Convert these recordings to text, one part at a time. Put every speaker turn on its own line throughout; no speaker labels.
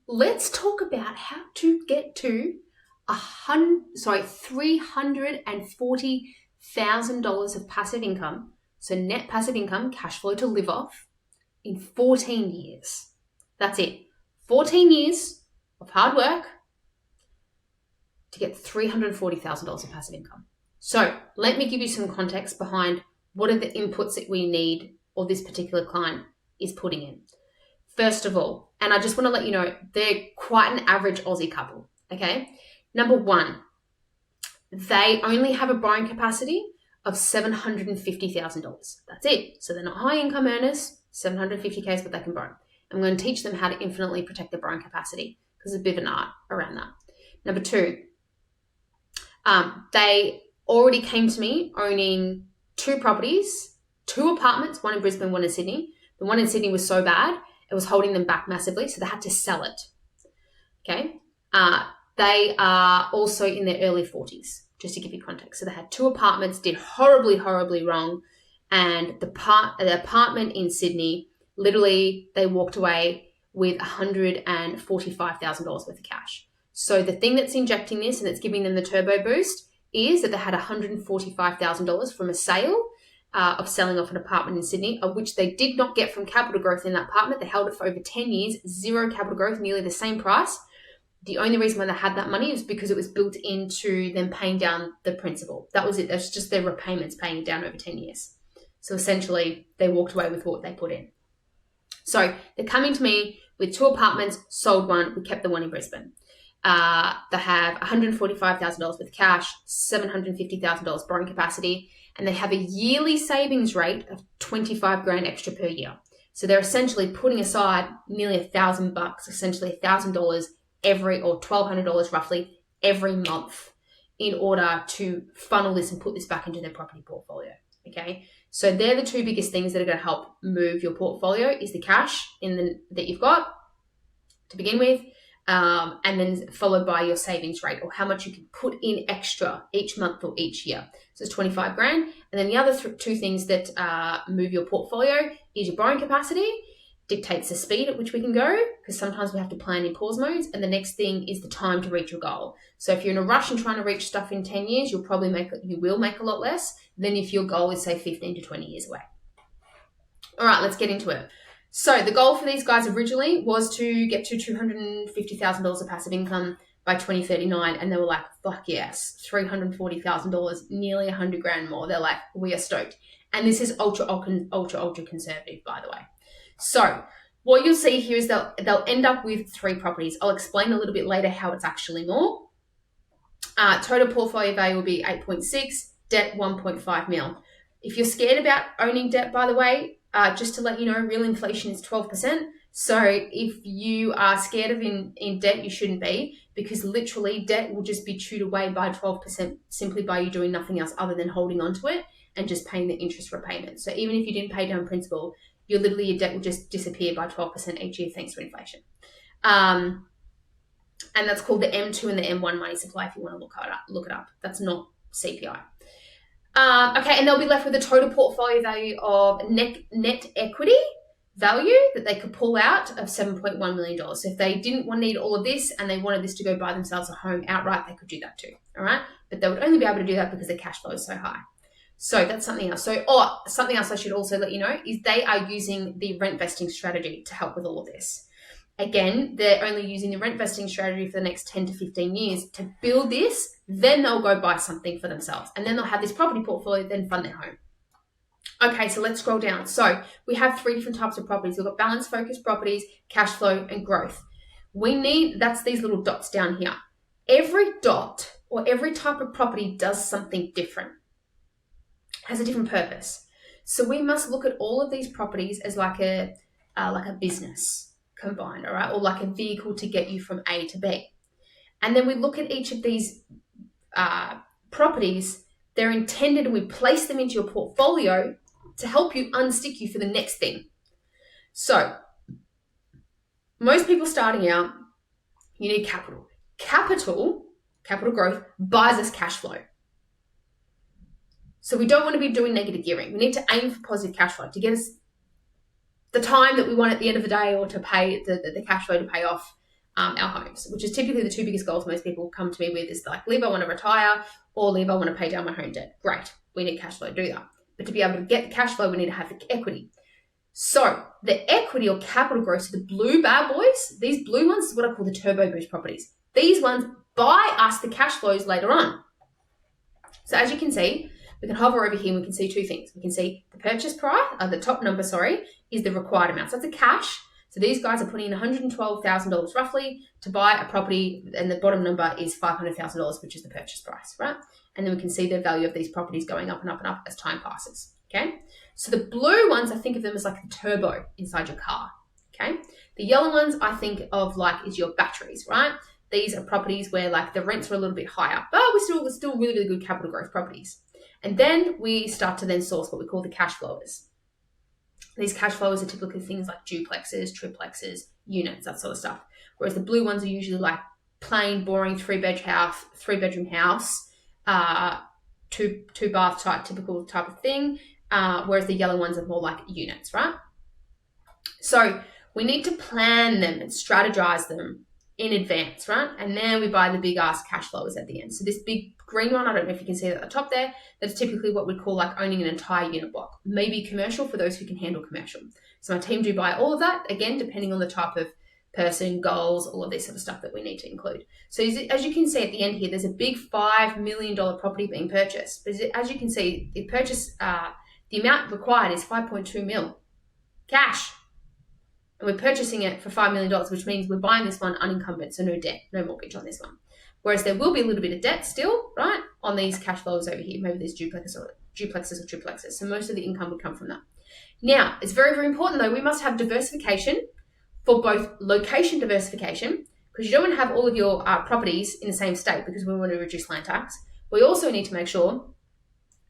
Let's talk about how to get to $340,000 of passive income. So net passive income, cash flow to live off in 14 years. That's it. 14 years of hard work to get $340,000 of passive income. So let me give you some context behind what are the inputs that we need or this particular client is putting in. First of all, and I just want to let you know, they're quite an average Aussie couple, okay? Number one, they only have a borrowing capacity of $750,000. That's it. So they're not high income earners, 750K is what they can borrow. I'm going to teach them how to infinitely protect their borrowing capacity because there's a bit of an art around that. Number two, they already came to me owning 2 properties, 2 apartments, one in Brisbane, one in Sydney. The one in Sydney was so bad, it was holding them back massively, so they had to sell it. Okay. They are also in their early 40s, just to give you context. So they had 2 apartments, did horribly, horribly wrong. And the apartment in Sydney, literally they walked away with $145,000 worth of cash. So the thing that's injecting this and that's giving them the turbo boost is that they had $145,000 from a sale of selling off an apartment in Sydney, of which they did not get from capital growth in that apartment. They held it for over 10 years, 0 capital growth, nearly the same price. The only reason why they had that money is because it was built into them paying down the principal. That was it. That's just their repayments paying it down over 10 years. So essentially, they walked away with what they put in. So they're coming to me with 2 apartments, sold one, we kept the one in Brisbane. They have $145,000 with cash, $750,000 borrowing capacity, and they have a yearly savings rate of $25,000 extra per year. So they're essentially putting aside nearly $1,000, essentially $1,000 every, or $1,200 roughly every month in order to funnel this and put this back into their property portfolio. Okay. So they're the 2 biggest things that are going to help move your portfolio is the cash that you've got to begin with. And then followed by your savings rate or how much you can put in extra each month or each year. So it's $25,000. And then the other 2 things that move your portfolio is your borrowing capacity, dictates the speed at which we can go, because sometimes we have to plan in pause modes. And the next thing is the time to reach your goal. So if you're in a rush and trying to reach stuff in 10 years, you will make a lot less than if your goal is say 15 to 20 years away. All right, let's get into it. So the goal for these guys originally was to get to $250,000 of passive income by 2039. And they were like, fuck yes, $340,000, nearly $100,000 more. They're like, we are stoked. And this is ultra conservative, by the way. So what you'll see here is they'll end up with 3 properties. I'll explain a little bit later how it's actually more. Total portfolio value will be 8.6, debt 1.5 mil. If you're scared about owning debt, by the way, just to let you know, real inflation is 12%. So if you are scared of in debt, you shouldn't be, because literally debt will just be chewed away by 12% simply by you doing nothing else other than holding on to it and just paying the interest repayment. So even if you didn't pay down principal, your debt will just disappear by 12% each year thanks to inflation. And that's called the M2 and the M1 money supply if you want to look it up. That's not CPI. Okay, and they'll be left with a total portfolio value of net equity value that they could pull out of $7.1 million. So if they didn't need all of this and they wanted this to go buy themselves a home outright, they could do that too, all right? But they would only be able to do that because their cash flow is so high. So that's something else. Something else I should also let you know is they are using the rent vesting strategy to help with all of this. Again, they're only using the rent vesting strategy for the next 10 to 15 years to build this. Then they'll go buy something for themselves. And then they'll have this property portfolio, then fund their home. Okay, so let's scroll down. So we have 3 different types of properties. We've got balance focused properties, cash flow, and growth. That's these little dots down here. Every dot or every type of property does something different, has a different purpose. So we must look at all of these properties as like a business combined, all right? Or like a vehicle to get you from A to B. And then we look at each of these properties, they're intended, and we place them into your portfolio to help you unstick you for the next thing. So most people starting out, you need capital. Capital growth buys us cash flow. So we don't want to be doing negative gearing. We need to aim for positive cash flow to get us the time that we want at the end of the day, or to pay the cash flow to pay off our homes, which is typically the two biggest goals most people come to me with, is like, leave, I want to retire, or leave, I want to pay down my home debt. Great, we need cash flow to do that. But to be able to get the cash flow, we need to have the equity. So the equity or capital growth, so the blue bad boys, these blue ones is what I call the turbo boost properties. These ones buy us the cash flows later on. So as you can see, we can hover over here and we can see two things. We can see the purchase price, the top number, is the required amount. So that's the cash. So these guys are putting in $112,000 roughly to buy a property, and the bottom number is $500,000, which is the purchase price, right? And then we can see the value of these properties going up and up and up as time passes, okay? So the blue ones, I think of them as like the turbo inside your car, okay? The yellow ones I think of like is your batteries, right? These are properties where like the rents are a little bit higher, but we're still really, really good capital growth properties. And then we start to then source what we call the cash flowers. These cash flowers are typically things like duplexes, triplexes, units, that sort of stuff. Whereas the blue ones are usually like plain, boring three-bedroom house, two bath type, typical type of thing. Whereas the yellow ones are more like units, right? So we need to plan them and strategize them in advance, right? And then we buy the big ass cash flowers at the end. So this big green one, I don't know if you can see it at the top there, that's typically what we'd call like owning an entire unit block, maybe commercial for those who can handle commercial. So my team do buy all of that, again, depending on the type of person, goals, all of this sort of stuff that we need to include. So as you can see at the end here, there's a big $5 million property being purchased. But as you can see, the amount required is 5.2 mil cash. And we're purchasing it for $5 million, which means we're buying this one unencumbered, so no debt, no mortgage on this one. Whereas there will be a little bit of debt still, right, on these cash flows over here. Maybe there's duplexes or triplexes. So most of the income would come from that. Now, it's very, very important though, we must have diversification for both location diversification, because you don't want to have all of your properties in the same state because we want to reduce land tax. We also need to make sure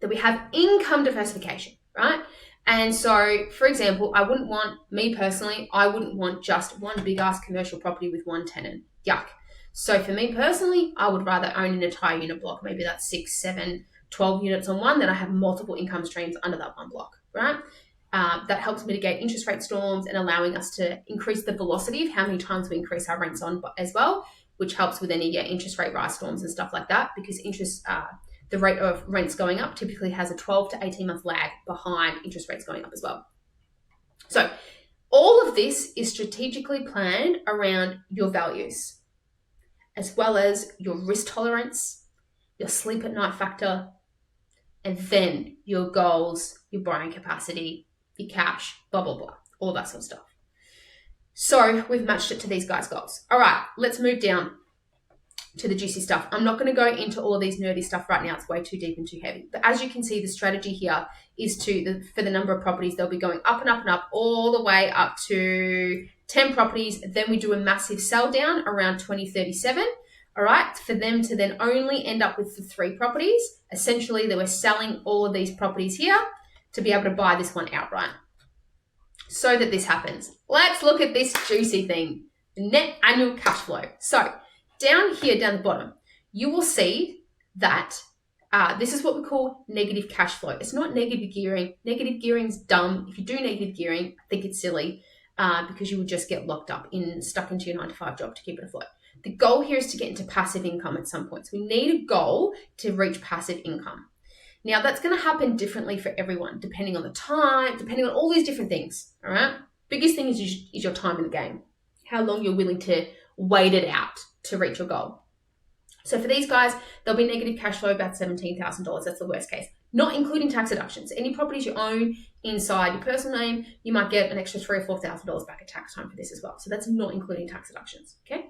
that we have income diversification, right? And so, for example, I wouldn't want just one big ass commercial property with one tenant. Yuck. So for me personally, I would rather own an entire unit block. Maybe that's 6, 7, 12 units on one, then I have multiple income streams under that one block, right? That helps mitigate interest rate storms and allowing us to increase the velocity of how many times we increase our rents on as well, which helps with any interest rate rise storms and stuff like that, because the rate of rents going up typically has a 12 to 18 month lag behind interest rates going up as well. So all of this is strategically planned around your values, as well as your risk tolerance, your sleep at night factor, and then your goals, your borrowing capacity, your cash, blah, blah, blah, all that sort of stuff. So we've matched it to these guys' goals. All right, let's move down to the juicy stuff. I'm not going to go into all of these nerdy stuff right now. It's way too deep and too heavy. But as you can see, the strategy here is for the number of properties, they'll be going up and up and up all the way up to 10 properties. Then we do a massive sell down around 2037. All right, for them to then only end up with the 3 properties. Essentially, they were selling all of these properties here to be able to buy this one outright. So that this happens. Let's look at this juicy thing, the net annual cash flow. So down here, down the bottom, you will see that this is what we call negative cash flow. It's not negative gearing. Negative gearing's dumb. If you do negative gearing, I think it's silly because you will just get locked up stuck into your 9-to-5 job to keep it afloat. The goal here is to get into passive income at some point. So we need a goal to reach passive income. Now, that's going to happen differently for everyone, depending on the time, depending on all these different things, all right? Biggest thing is your time in the game, how long you're willing to wait it out to reach your goal. So for these guys, there'll be negative cash flow about $17,000. That's the worst case, not including tax deductions. Any properties you own inside your personal name, you might get an extra $3,000 or $4,000 back at tax time for this as well. So that's not including tax deductions, okay?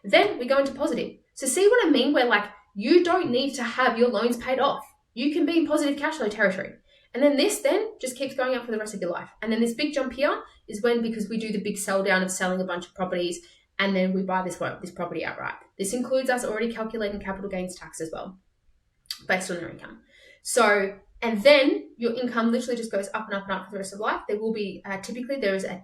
Then we go into positive. So see what I mean? Where like you don't need to have your loans paid off. You can be in positive cash flow territory. And then this then just keeps going up for the rest of your life. And then this big jump here is because we do the big sell down of selling a bunch of properties and then we buy this property outright. This includes us already calculating capital gains tax as well, based on your income. So, and then your income literally just goes up and up and up for the rest of life. There will be, typically there is a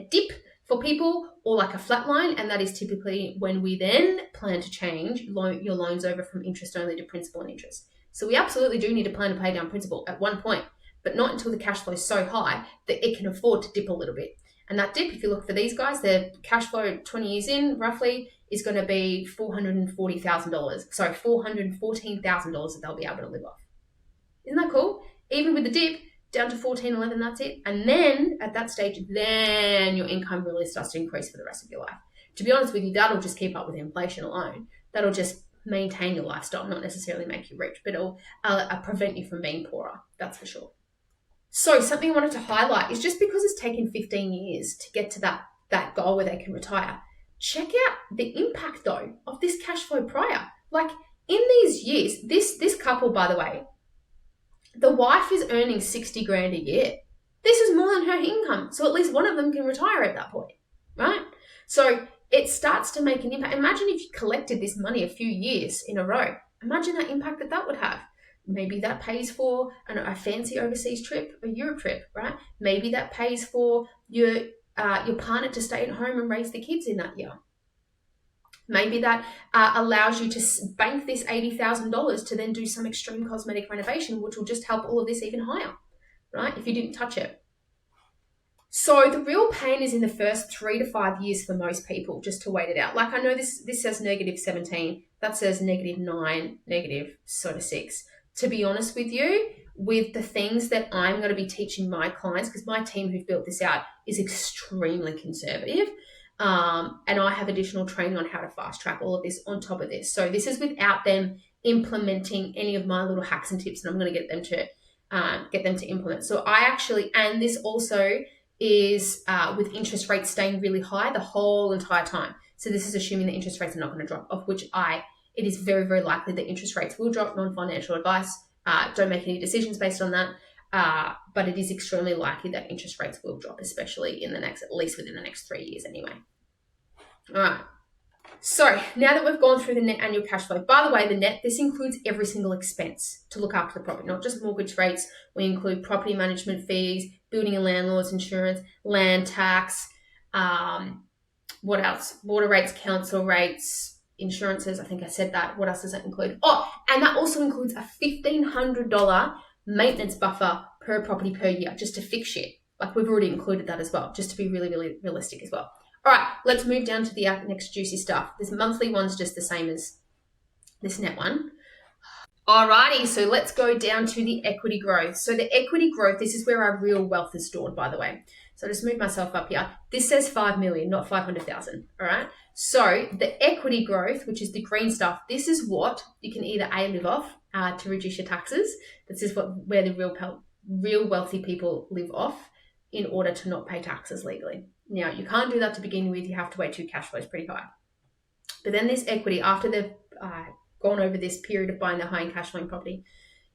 dip for people or like a flat line, and that is typically when we then plan to change your loans over from interest only to principal and interest. So we absolutely do need to plan to pay down principal at one point, but not until the cash flow is so high that it can afford to dip a little bit. And that dip, if you look for these guys, their cash flow 20 years in, roughly, is going to be $414,000 that they'll be able to live off. Isn't that cool? Even with the dip, down to 14, 11, that's it. And then, at that stage, then your income really starts to increase for the rest of your life. To be honest with you, that'll just keep up with inflation alone. That'll just maintain your lifestyle, not necessarily make you rich, but it'll prevent you from being poorer, that's for sure. So something I wanted to highlight is just because it's taken 15 years to get to that goal where they can retire, check out the impact, though, of this cash flow prior. Like, in these years, this couple, by the way, the wife is earning 60 grand a year. This is more than her income. So at least one of them can retire at that point, right? So it starts to make an impact. Imagine if you collected this money a few years in a row. Imagine that impact that would have. Maybe that pays for a fancy overseas trip, a Europe trip, right? Maybe that pays for your partner to stay at home and raise the kids in that year. Maybe that allows you to bank this $80,000 to then do some extreme cosmetic renovation, which will just help all of this even higher, right? If you didn't touch it. So the real pain is in the first 3 to 5 years for most people, just to wait it out. Like, I know this says -17, that says -9, -6. To be honest with you, with the things that I'm going to be teaching my clients, because my team who've built this out is extremely conservative, and I have additional training on how to fast track all of this on top of this. So this is without them implementing any of my little hacks and tips, and I'm going to get them to implement. So and this also is with interest rates staying really high the whole entire time. So this is assuming that interest rates are not going to drop, of which it is very, very likely that interest rates will drop. Non-financial advice. Don't make any decisions based on that. But it is extremely likely that interest rates will drop, especially at least within the next 3 years anyway. All right. So now that we've gone through the net annual cash flow, by the way, this includes every single expense to look after the property, not just mortgage rates. We include property management fees, building and landlord's insurance, land tax, what else? Water rates, council rates, insurances. I think I said that. What else does that include? Oh, and that also includes a $1,500 maintenance buffer per property per year, just to fix shit. Like, we've already included that as well, just to be really, really realistic as well. All right, let's move down to the next juicy stuff. This monthly one's just the same as this net one. Alrighty, so let's go down to the equity growth. So the equity growth, this is where our real wealth is stored, by the way. So I'll just move myself up here. This says 5 million, not 500,000, all right? So the equity growth, which is the green stuff, this is what you can either live off to reduce your taxes. This is where the real wealthy people live off in order to not pay taxes legally. Now, you can't do that to begin with. You have to wait till your cash flow is pretty high. But then this equity, after they've gone over this period of buying the high-end cash flowing property,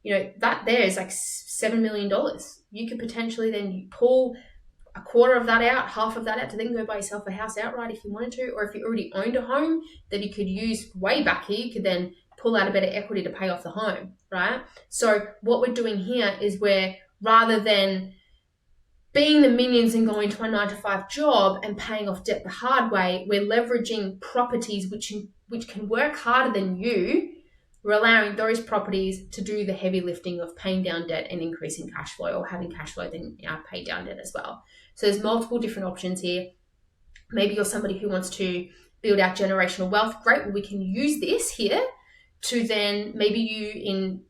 that there is like $7 million. You could potentially then pull a quarter of that out, half of that out, to then go buy yourself a house outright if you wanted to, or if you already owned a home that you could use way back here, you could then pull out a bit of equity to pay off the home, right? So what we're doing here is where, rather than being the minions and going to a 9-to-5 job and paying off debt the hard way, we're leveraging properties which can work harder than you. We're allowing those properties to do the heavy lifting of paying down debt and increasing cash flow, or having cash flow then pay down debt as well. So there's multiple different options here. Maybe you're somebody who wants to build out generational wealth. Great, well, we can use this here to then, maybe you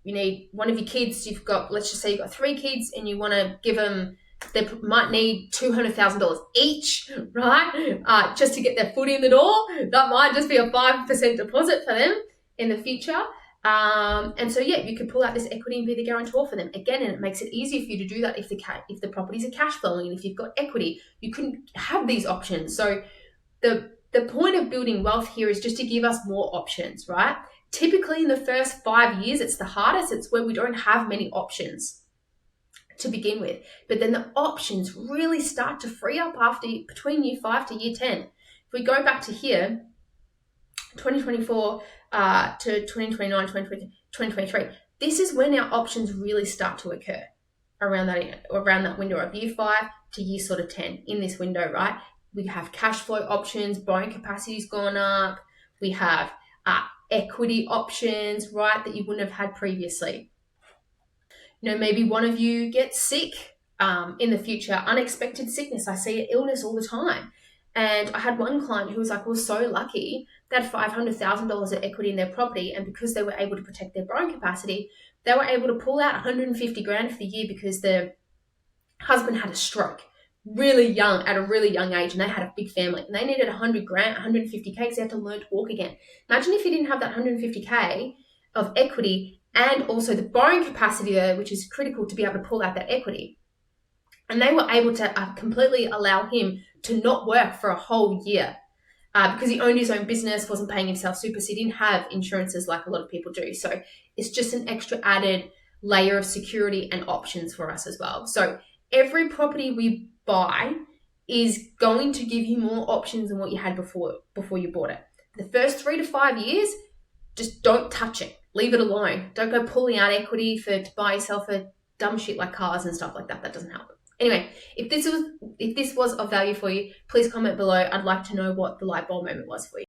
need one of your kids, let's just say you've got 3 kids and you want to give them, they might need $200,000 each, right? Just to get their foot in the door. That might just be a 5% deposit for them in the future. And so, you could pull out this equity and be the guarantor for them. Again, and it makes it easier for you to do that if the properties are cash flowing, and if you've got equity, you couldn't have these options. So the point of building wealth here is just to give us more options, right? Typically in the first 5 years, it's the hardest. It's where we don't have many options to begin with. But then the options really start to free up between year 5 to year 10. If we go back to here, 2024 to 2029, 2023, this is when our options really start to occur around that window of year 5 to year sort of 10, in this window, right? We have cash flow options, borrowing capacity's gone up. We have equity options, right, that you wouldn't have had previously. maybe one of you gets sick in the future, unexpected sickness. I see illness all the time. And I had one client who was like, was so lucky. They had $500,000 of equity in their property. And because they were able to protect their borrowing capacity, they were able to pull out 150 grand for the year because their husband had a stroke really young, at a really young age, and they had a big family. And they needed 100 grand, 150K because they had to learn to walk again. Imagine if you didn't have that 150K of equity and also the borrowing capacity there, which is critical to be able to pull out that equity. And they were able to completely allow him to not work for a whole year because he owned his own business, wasn't paying himself super, so he didn't have insurances like a lot of people do. So it's just an extra added layer of security and options for us as well. So every property we buy is going to give you more options than what you had before you bought it. The first 3 to 5 years, just don't touch it. Leave it alone. Don't go pulling out equity to buy yourself a dumb shit like cars and stuff like that. That doesn't help. Anyway, if this was of value for you, please comment below. I'd like to know what the light bulb moment was for you.